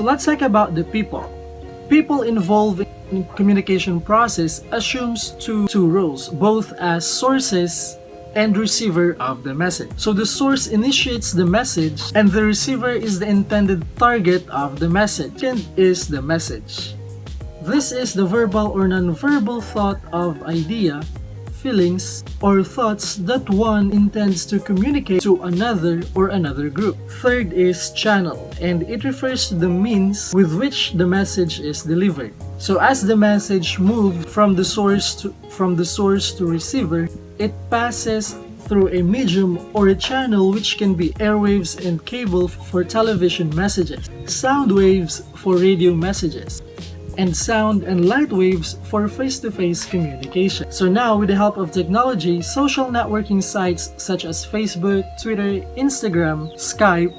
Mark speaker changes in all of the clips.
Speaker 1: Let's talk about the people. People involved in communication process assumes two roles, both as sources and receiver of the message. So the source initiates the message and the receiver is the intended target of the message. Second is the message. This is the verbal or non-verbal thought of idea, feelings, or thoughts that one intends to communicate to another or another group. Third is channel, and it refers to the means with which the message is delivered. So as the message moves from the source to receiver, it passes through a medium or a channel, which can be airwaves and cable for television messages, sound waves for radio messages, and sound and light waves for face-to-face communication. So now, with the help of technology, social networking sites such as Facebook, Twitter, Instagram, Skype,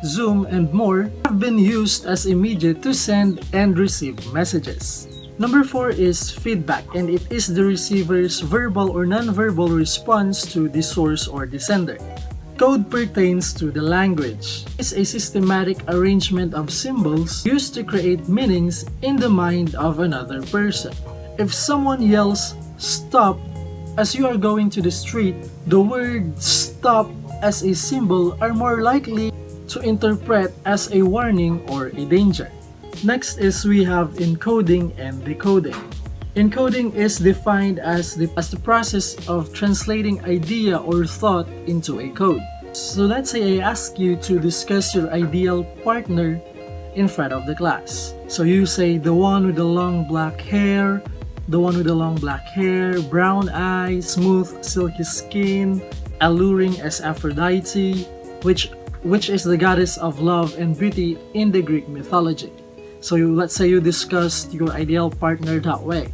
Speaker 1: Zoom, and more have been used as a media to send and receive messages. Number 4 is feedback, and it is the receiver's verbal or non-verbal response to the source or the sender. Code pertains to the language. It's a systematic arrangement of symbols used to create meanings in the mind of another person. If someone yells "stop" as you are going to the street, the word "stop" as a symbol are more likely to interpret as a warning or a danger. Next is we have encoding and decoding. Encoding is defined as the process of translating idea or thought into a code. So let's say I ask you to discuss your ideal partner in front of the class. So you say the one with the long black hair, brown eyes, smooth silky skin, alluring as Aphrodite, which is the goddess of love and beauty in the Greek mythology. So let's say you discussed your ideal partner that way.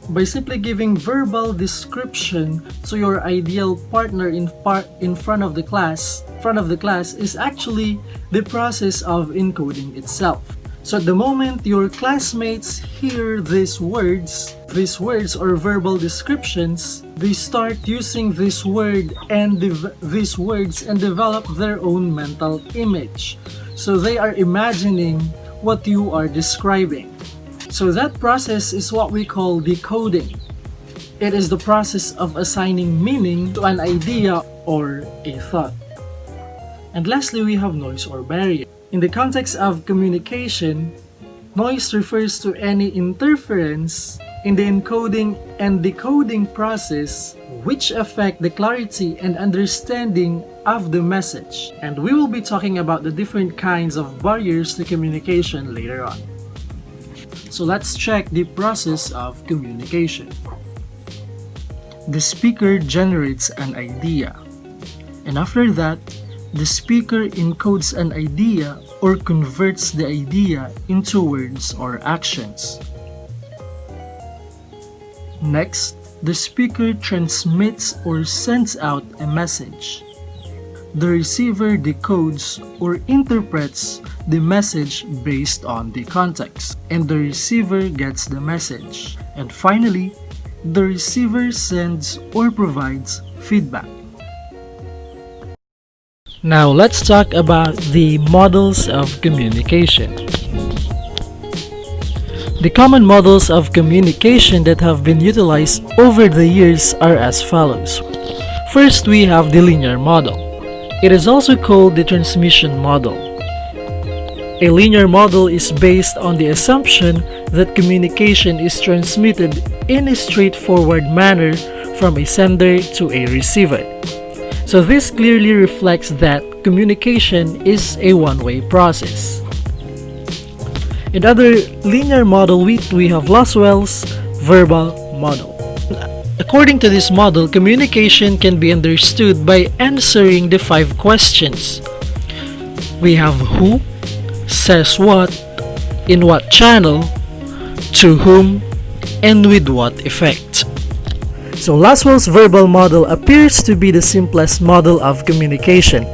Speaker 1: By simply giving verbal description to your ideal partner in front of the class is actually the process of encoding itself. So at the moment your classmates hear these words or verbal descriptions, they start using this word and these words and develop their own mental image. So they are imagining what you are describing. So that process is what we call decoding. It is the process of assigning meaning to an idea or a thought. And lastly, we have noise or barrier. In the context of communication, noise refers to any interference in the encoding and decoding process which affect the clarity and understanding of the message. And we will be talking about the different kinds of barriers to communication later on. So let's check the process of communication. The speaker generates an idea, and after that, the speaker encodes an idea or converts the idea into words or actions. Next, the speaker transmits or sends out a message. The receiver decodes or interprets the message based on the context, and the receiver gets the message. And finally, the receiver sends or provides feedback. Now let's talk about the models of communication. The common models of communication that have been utilized over the years are as follows. First, we have the linear model. It is also called the transmission model. A linear model is based on the assumption that communication is transmitted in a straightforward manner from a sender to a receiver. So this clearly reflects that communication is a one-way process. In other linear model, we have LASWELL'S verbal model. According to this model, communication can be understood by answering the 5 questions. We have who, says what, in what channel, to whom, and with what effect. So LASWELL'S verbal model appears to be the simplest model of communication,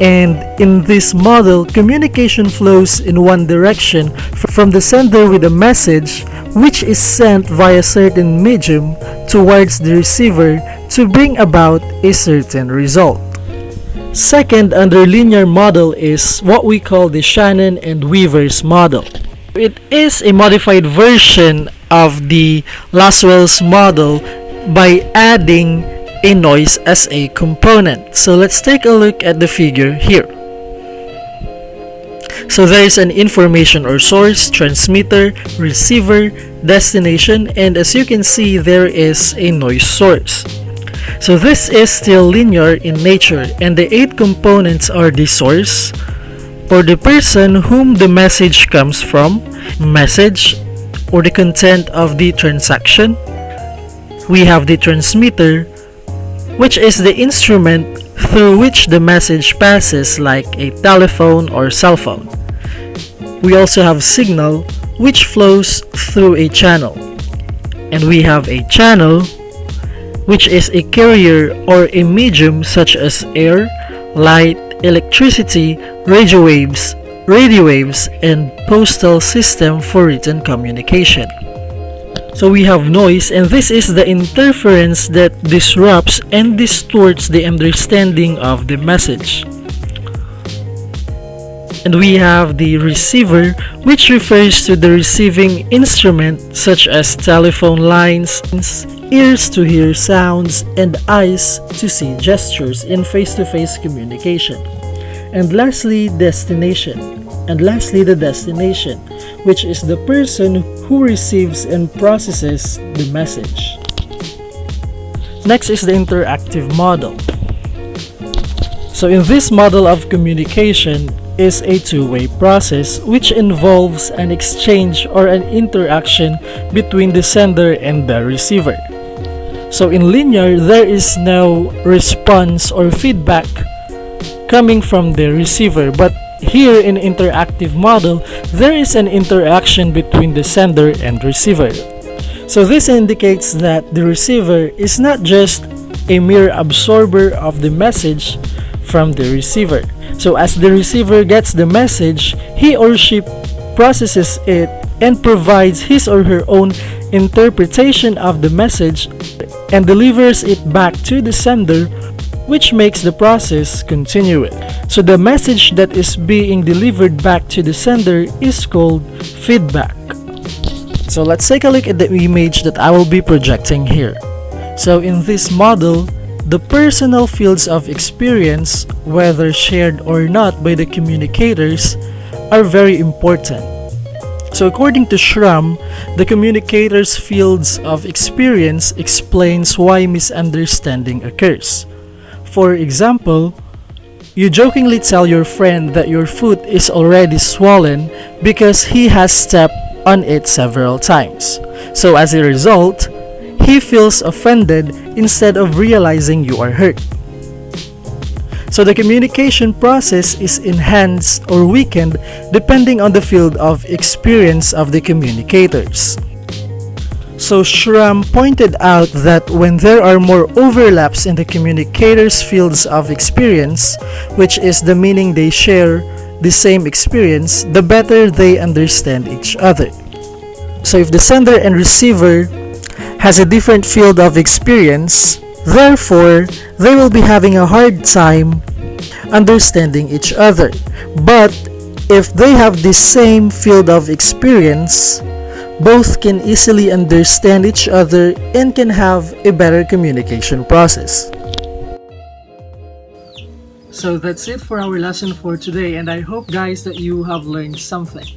Speaker 1: and in this model, communication flows in one direction from the sender with a message which is sent via certain medium towards the receiver to bring about a certain result. Second, under linear model is what we call the Shannon and Weaver's model. It is a modified version of the LASWELL'S model by adding a noise as a component. So let's take a look at the figure here. So there is an information or source, transmitter, receiver, destination, and as you can see, there is a noise source. So this is still linear in nature, and the 8 components are the source, or the person whom the message comes from, message, or the content of the transaction. We have the transmitter, which is the instrument through which the message passes, like a telephone or cell phone. We also have signal, which flows through a channel. And we have a channel, which is a carrier or a medium such as air, light, electricity, radio waves, and postal system for written communication. So we have noise, and this is the interference that disrupts and distorts the understanding of the message. And we have the receiver, which refers to the receiving instrument such as telephone lines, ears to hear sounds, and eyes to see gestures in face-to-face communication. And lastly, destination. And lastly, the destination, which is the person who receives and processes the message. Next is the interactive model. So in this model of communication is a two-way process which involves an exchange or an interaction between the sender and the receiver. So in linear, there is no response or feedback coming from the receiver, but here in interactive model, there is an interaction between the sender and receiver. So this indicates that the receiver is not just a mere absorber of the message from the receiver. So as the receiver gets the message, he or she processes it and provides his or her own interpretation of the message and delivers it back to the sender, which makes the process continuous. So the message that is being delivered back to the sender is called feedback. So let's take a look at the image that I will be projecting here. So in this model, the personal fields of experience, whether shared or not by the communicators, are very important. So according to Schramm, the communicator's fields of experience explains why misunderstanding occurs. For example, you jokingly tell your friend that your foot is already swollen because he has stepped on it several times. So as a result, he feels offended instead of realizing you are hurt. So the communication process is enhanced or weakened depending on the field of experience of the communicators. So Schramm pointed out that when there are more overlaps in the communicators' fields of experience, which is the meaning they share the same experience, the better they understand each other. So if the sender and receiver has a different field of experience, therefore they will be having a hard time understanding each other. But if they have the same field of experience, both can easily understand each other and can have a better communication process. So that's it for our lesson for today, and I hope guys that you have learned something.